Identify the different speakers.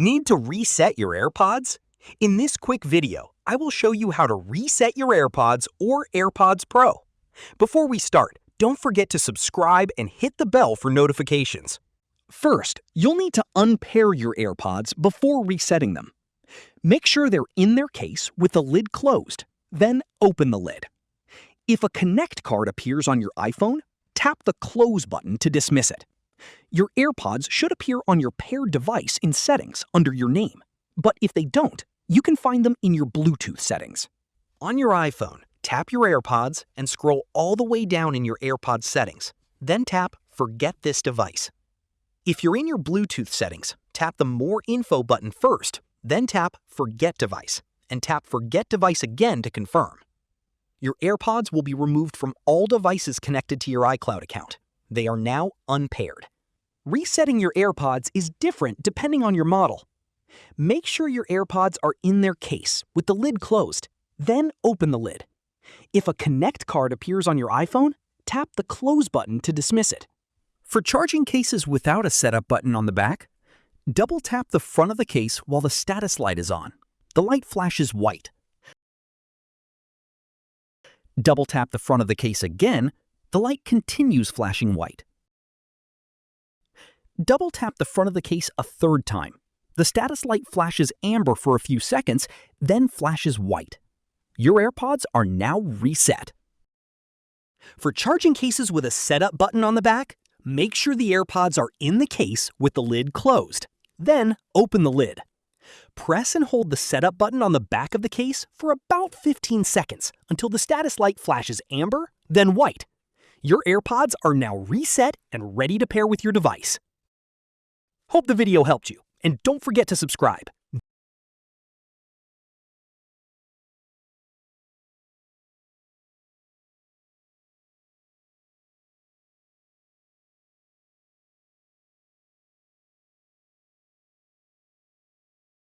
Speaker 1: Need to reset your AirPods? In this quick video, I will show you how to reset your AirPods or AirPods Pro. Before we start, don't forget to subscribe and hit the bell for notifications.
Speaker 2: First, you'll need to unpair your AirPods before resetting them. Make sure they're in their case with the lid closed, then open the lid. If a Connect card appears on your iPhone, tap the Close button to dismiss it. Your AirPods should appear on your paired device in Settings under your name, but if they don't, you can find them in your Bluetooth settings.
Speaker 1: On your iPhone, tap your AirPods and scroll all the way down in your AirPods settings. Then tap Forget this device. If you're in your Bluetooth settings, tap the More Info button first, then tap Forget device, and tap Forget device again to confirm. Your AirPods will be removed from all devices connected to your iCloud account. They are now unpaired. Resetting your AirPods is different depending on your model. Make sure your AirPods are in their case with the lid closed, then open the lid. If a Connect card appears on your iPhone, tap the Close button to dismiss it. For charging cases without a setup button on the back, double tap the front of the case while the status light is on. The light flashes white. Double tap the front of the case again, the light continues flashing white. Double tap the front of the case a third time. The status light flashes amber for a few seconds, then flashes white. Your AirPods are now reset. For charging cases with a setup button on the back, make sure the AirPods are in the case with the lid closed. Then open the lid. Press and hold the setup button on the back of the case for about 15 seconds until the status light flashes amber, then white. Your AirPods are now reset and ready to pair with your device. Hope the video helped you, and don't forget to subscribe.